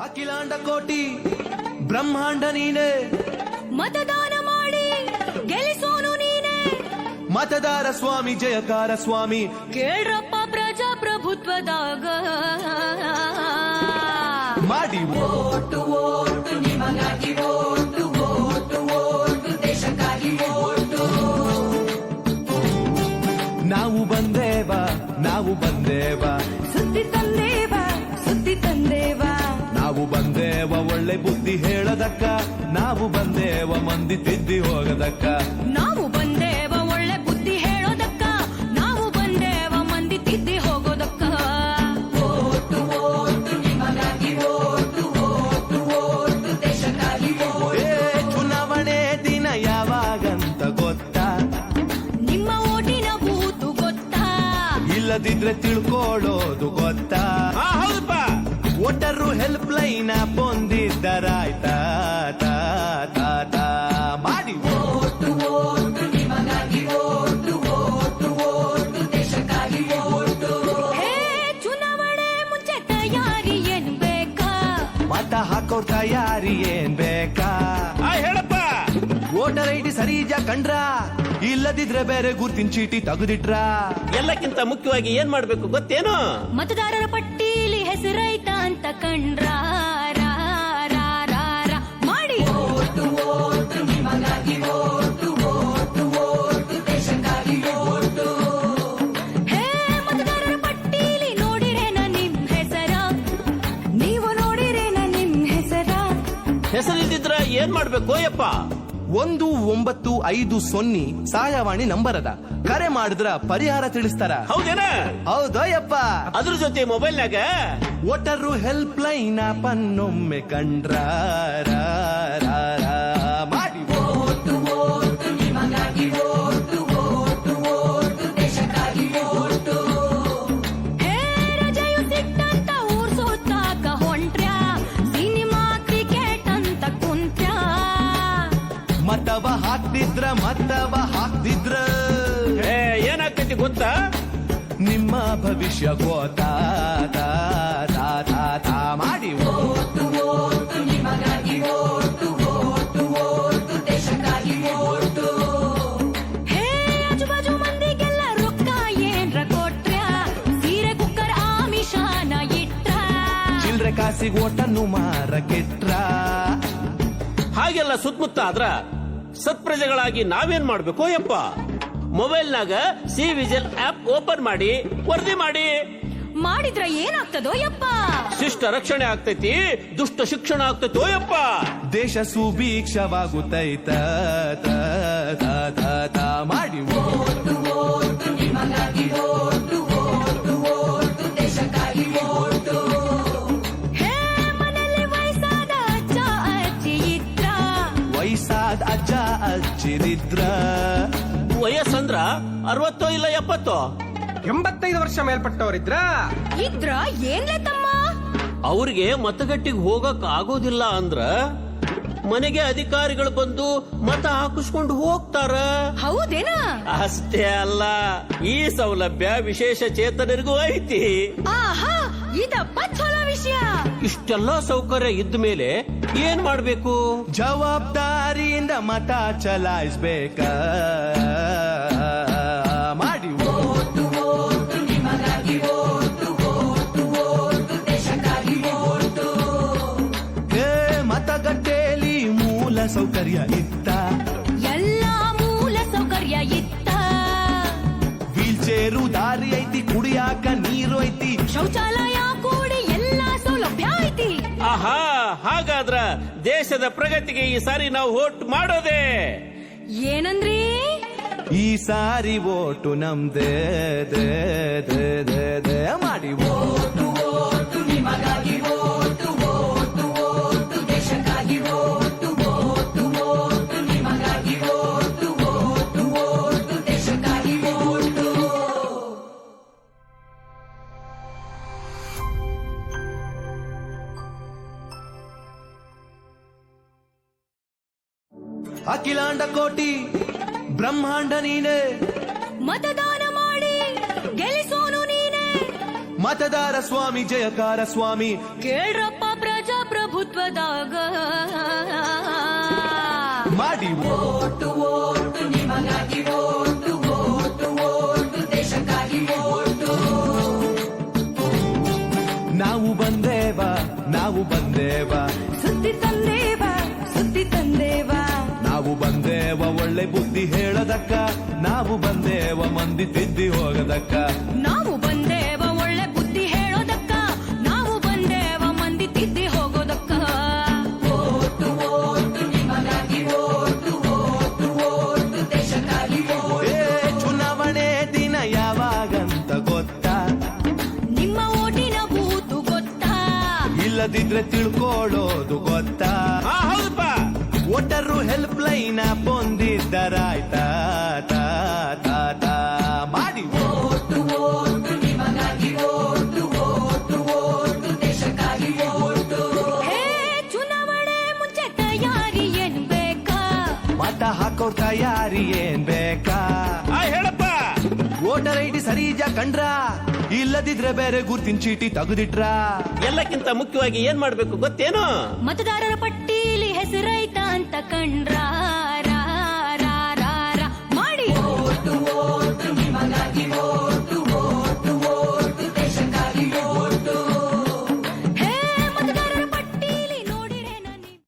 ಅಖಿಲಾಂಡ ಕೋಟಿ ಬ್ರಹ್ಮಾಂಡ ನೀನೆ, ಮತದಾನ ಮಾಡಿ ಗೆಲ್ಲಿಸೋನು ನೀನೆ. ಮತದಾರ ಸ್ವಾಮಿ ಜಯಕಾರ ಸ್ವಾಮಿ, ಕೇಳ್ರಪ್ಪ ಪ್ರಜಾಪ್ರಭುತ್ವದಾಗ ಮಾಡಿ ಓಟು ಓಟು ನಿಮಗಾಗಿ ಓಟು ಓಟು ಓಟು ದೇಶಕ್ಕಾಗಿ ಓಟು. ನಾವು ಬಂದೇವ ನಾವು ಬಂದೇವ, ಸುದ್ದಿ ತಂದೇವ ಸುದ್ದಿ ತಂದೇವ. ನಾವು ಬಂದೇವ ಒಳ್ಳೆ ಬುದ್ಧಿ ಹೇಳದಕ್ಕ, ನಾವು ಬಂದೇವ ಮಂದಿ ತಿದ್ದಿ ಹೋಗದಕ್ಕ. ನಾವು ಬಂದೇವ ಒಳ್ಳೆ ಬುದ್ಧಿ ಹೇಳೋದಕ್ಕ, ನಾವು ಬಂದೇವ ಮಂದಿ ತಿದ್ದಿ ಹೋಗೋದಕ್ಕ. ಓಟು ಓಟು ನಿಮಗಾಗಿ ಓಟು ಓಟು ಓಟು ದೇಶಕ್ಕಾಗಿ ಓಟು. ಚುನಾವಣೆ ದಿನ ಯಾವಾಗಂತ ಗೊತ್ತಾ? ನಿಮ್ಮ ಓಟಿನ ಬೂತು ಗೊತ್ತಾ? ಇಲ್ಲದಿದ್ರೆ ತಿಳ್ಕೊಳ್ಳೋದು ಗೊತ್ತಾ? ಹೌದಪ್ಪ. ವೋಟರು ಹೆಲ್ಪ್ ಲೈನ್ ಬಂದಿದ್ದರಾಯ್ತಾ ತಾ ತಾ ತಾ ಮಾಡಿ ಓಟು ಓಟು ನಿಮಗಾಗಿ ಓಟು ಓಟು ಓಟು ದೇಶಕ್ಕಾಗಿ ಓಟು. ಹೇ ಚುನಾವಣೆ ಮುಂಚೆ ತಯಾರಿ ಏನ್ ಬೇಕಾ? ಮತ ಹಾಕೋ ತಯಾರಿ ಏನ್ ಬೇಕಾ? ಹೇಳಪ್ಪ. ವೋಟರ್ ಐಡಿ ಸರಿ ಇದ್ಯಾ ಕಂಡ್ರ? ಇಲ್ಲದಿದ್ರೆ ಬೇರೆ ಗುರ್ತಿನ ಚೀಟಿ ತೆಗೆದಿಟ್ರ? ಎಲ್ಲಕ್ಕಿಂತ ಮುಖ್ಯವಾಗಿ ಏನ್ ಮಾಡ್ಬೇಕು ಗೊತ್ತೇನು? ಮತದಾರರ ಪಟ್ಟೀಲಿ ಹೆಸರೈತ ಅಂತ ಕಂಡ್ರ ರಾ, ರಾ, ರಾ, ರಾ. ಮಾಡಿ ಓಟು ಓಟು ನಿಮಗಾಗಿ ಓಟು ಓಟು ಓಟು ದೇಶಕ್ಕಾಗಿ ಓಟು. ಹೇ ಮತದಾರರ ಪಟ್ಟೀಲಿ ನೋಡಿರೇನ ನಿಮ್ ಹೆಸರ? ನೀವು ನೋಡಿರೇನ ನಿಮ್ ಹೆಸರ? ಹೆಸರಿಲ್ದಿದ್ರ ಏನ್ ಮಾಡ್ಬೇಕು ಯಪ್ಪ? 1950 ಸಹಾಯವಾಣಿ ನಂಬರ್ ಅದ, ಕರೆ ಮಾಡಿದ್ರ ಪರಿಹಾರ ತಿಳಿಸ್ತಾರ. ಹೌದೇನ? ಹೌದಯ್ಯಪ್ಪ. ಅದ್ರ ಜೊತೆ ಮೊಬೈಲ್ನಾಗ ವೋಟರು ಹೆಲ್ಪ್ ಲೈನ್ ಪನ್ನೊಮ್ಮೆ ಕಂಡ್ರ ರಾ, ರಾ, ರಾ. ಮಾಡಿ ಓಟು ಓಟು ನಿಮಗಾಗಿ ಓಟು ಓಟು ಓಟು ದೇಶಕ್ಕಾಗಿ ಓಟು. ಹೇ ರಜೆಯು ಸಿಟ್ಟಂತ ಊರ್ ಸುತ್ತಾಕ ಹೊಂಟ್ರ್ಯಾ, ಸಿನಿಮಾ ಕ್ರಿಕೆಟ್ ಅಂತ ಕುಂತ್ರ್ಯಾ. ಮತವ ಹಾಕ್ತಿದ್ರ ಏನಾಗ್ತೈತಿ ಗೊತ್ತಾ? ನಿಮ್ಮ ಭವಿಷ್ಯ ಗೋತಾ ತಾ, ತಾ, ತಾ, ತಾ. ಮಾಡಿ ಓಟು ಓಟು ನಿಮಗಾಗಿ ಓಟು ಓಟು ಓಟು ದೇಶಕ್ಕಾಗಿ ಓಟು. ಹೇ ಆಜುಬಾಜು ಮಂದಿಗೆಲ್ಲ ರೊಕ್ಕ ಏನ್ರ ಕೊಟ್ರ್ಯಾ, ಸೀರೆ ಕುಕ್ಕರ್ ಆಮಿಷಾನ ಇಟ್ರ. ಚಿಲ್ರೆ ಕಾಸಿಗೆ ಓಟನ್ನು ಮಾರಕೆಟ್ರ? ಹಾಗೆಲ್ಲ ಸುತ್ತಮುತ್ತ ಆದ್ರ ಸತ್ಪ್ರಜೆಗಳಾಗಿ ನಾವೇನ್ ಮಾಡ್ಬೇಕು ಯಪ್ಪ? ಮೊಬೈಲ್ನಾಗ ಸಿ ವಿಜಿಲ್ ಆಪ್ ಓಪನ್ ಮಾಡಿ ವರದಿ ಮಾಡಿ. ಮಾಡಿದ್ರ ಏನಾಗ್ತದೋ ಯಪ್ಪ? ಶಿಷ್ಟ ರಕ್ಷಣೆ ಆಗ್ತೈತಿ, ದುಷ್ಟ ಶಿಕ್ಷಣ ಆಗ್ತೈತೋ ಯಪ್ಪ. ದೇಶ ಸುಭೀಕ್ಷವಾಗುತ್ತೈತ ತಾ, ತಾ, ತಾ, ತಾ. ಮಾಡಿ ಓಟು ಓಟು ನಿಮಗಾಗಿ ಓಟು ಓಟು ಓಟು ದೇಶಕ್ಕಾಗಿ ಓಟು. ಹೇ ಮನೆಯಲ್ಲಿ ವಯಸ್ಸಾದ ಅಜ್ಜ ಅಜ್ಜಿ ಇದ್ರ, ವಯಸ್ಸಾದ ಅಜ್ಜ ಅಜ್ಜಿರಿದ್ರ? ವಯಸ್ಸಂದ್ರ 60 ಇಲ್ಲ 70? 85 ವರ್ಷ ಮೇಲ್ಪಟ್ಟವರಿದ್ರ ಇದ್ರ ಏನ್ಲೆ ತಮ್ಮ? ಅವ್ರಿಗೆ ಮತಗಟ್ಟಿಗೆ ಹೋಗಕ್ ಆಗೋದಿಲ್ಲ ಅಂದ್ರ ಮನೆಗೆ ಅಧಿಕಾರಿಗಳು ಬಂದು ಮತ ಹಾಕಿಸ್ಕೊಂಡು ಹೋಗ್ತಾರ. ಹೌದೇನ? ಅಷ್ಟೇ ಅಲ್ಲ, ಈ ಸೌಲಭ್ಯ ವಿಶೇಷ ಚೇತನರಿಗೂ ಐತಿ. ಆಹಾ, ಇದಪ್ಪ ಚಲೋ ವಿಷಯ. ಇಷ್ಟೆಲ್ಲ ಸೌಕರ್ಯ ಇದ್ದ ಮೇಲೆ ಏನ್ ಮಾಡ್ಬೇಕು? ಜವಾಬ್ದಾರಿಯಿಂದ ಮತ ಚಲಾಯಿಸ್ಬೇಕ? ಮಾಡಿ ಓಟು ಓಟು ನಿಮಗಾಗಿ ಓಟು ಓಟು ಓಟು ದೇಶಕ್ಕಾಗಿ ಓಟು. ಹೇ ಮತಗಟ್ಟೆಯಲ್ಲಿ ಮೂಲ ಸೌಕರ್ಯ ಇತ್ತ? ಎಲ್ಲಾ ಮೂಲ ಸೌಕರ್ಯ ಇತ್ತ. ವೀಲ್ ಚೇರು ದಾರಿ ಐತಿ, ಕುಡಿಯಾಕ ನೀರು ಐತಿ, ಶೌಚಾಲಯ ಕೂಡಿ ಎಲ್ಲಾ ಸೌಲಭ್ಯ ಐತಿ. ಆಹಾ, ಹಾಗಾದ್ರ ದೇಶದ ಪ್ರಗತಿಗೆ ಈ ಸಾರಿ ನಾವು ವೋಟ್ ಮಾಡೋದೇ. ಏನಂದ್ರಿ? ಈ ಸಾರಿ ಓಟು ನಮ್ದೇ ದೇ ದೇ ದೇ ದೇ. ಮಾಡಿ ಓಟು ಓಟು ನಿಮಗಾಗಿ ಓಟು ಓಟು ಓಟು ದೇಶಕ್ಕಾಗಿ ಓಟು ಓಟು ಓಟು ನಿಮಗಾಗಿ ಓಟು ಓಟು ಓಟು ದೇಶಕ್ಕಾಗಿ ಓಟು. ಅಖಿಲಾಂಡ ಕೋಟಿ ಬ್ರಹ್ಮಾಂಡ ನೀನೆ, ಮತದಾನ ಮಾಡಿ ಗೆಲ್ಲಿಸೋನು ನೀನೆ. ಮತದಾರ ಸ್ವಾಮಿ ಜಯಕಾರ ಸ್ವಾಮಿ, ಕೇಳ್ರಪ್ಪ ಪ್ರಜಾಪ್ರಭುತ್ವದಾಗ ಮಾಡಿ ಓಟು ಓಟು ನಿಮಗಾಗಿ ಓಟು ಓಟು ಓಟು ದೇಶಕ್ಕಾಗಿ ಓಟು. ನಾವು ಬಂದೇವ ನಾವು ಬಂದೇವ ಸುದ್ದಿ ತಂದೇವ ಸುದ್ದಿ ತಂದೇವ ನಾವು ಬಂದೇವ ಒಳ್ಳೆ ಬುದ್ಧಿ ಹೇಳದಕ್ಕ ನಾವು ಬಂದೇವ ಮಂದಿ ತಿದ್ದಿ ಹೋಗದಕ್ಕ ನಾವು ಬಂದೇವ ಒಳ್ಳೆ ಬುದ್ಧಿ ಹೇಳೋದಕ್ಕ ನಾವು ಬಂದೇವ ಮಂದಿ ತಿದ್ದಿ ಹೋಗೋದಕ್ಕ ಓಟು ಓಟು ನಿಮಗಾಗಿ ಓಟು ಓಟು ಓಟು ದೇಶಕ್ಕಾಗಿ ಓಟು. ಏ ಚುನಾವಣೆ ದಿನ ಯಾವಾಗಂತ ಗೊತ್ತಾ ನಿಮ್ಮ ಓಟಿನ ಬೂತು ಗೊತ್ತಾ ಇಲ್ಲದಿದ್ರೆ ತಿಳ್ಕೊಳ್ಳೋದು ಗೊತ್ತಾ ಹೌದಪ್ಪ. ಒಟ್ಟರು ಹೆಲ್ಪ್ ಲೈನ್ ಬಂದಿದ್ದರಾಯ್ತಾ ತಾ ತಾ ತಾ ಮಾಡಿ ಓಟು ಓಟು ನಿಮಗಾಗಿ ಓಟು ಓಟು ಓಟು ದೇಶಕ್ಕಾಗಿ ಓಟು. ಹೇ ಚುನಾವಣೆ ಮುಂಚೆ ತಯಾರಿ ಏನ್ ಬೇಕಾ ಮತ ಹಾಕೋ ತಯಾರಿ ಏನ್ ಬೇಕಾ ಹೇಳಪ್ಪ. ವೋಟರ್ ಐಡಿ ಸರಿಜ ಕಂಡ್ರ ಇಲ್ಲದಿದ್ರೆ ಬೇರೆ ಗುರ್ತಿನ ಚೀಟಿ ತೆಗೆದಿಟ್ರ ಎಲ್ಲಕ್ಕಿಂತ ಮುಖ್ಯವಾಗಿ ಏನ್ ಮಾಡ್ಬೇಕು ಗೊತ್ತೇನು? ಮತದಾರರ ಪಟ್ಟೀಲಿ ಹೆಸರೈತ ಅಂತ ಕಂಡ್ರಾ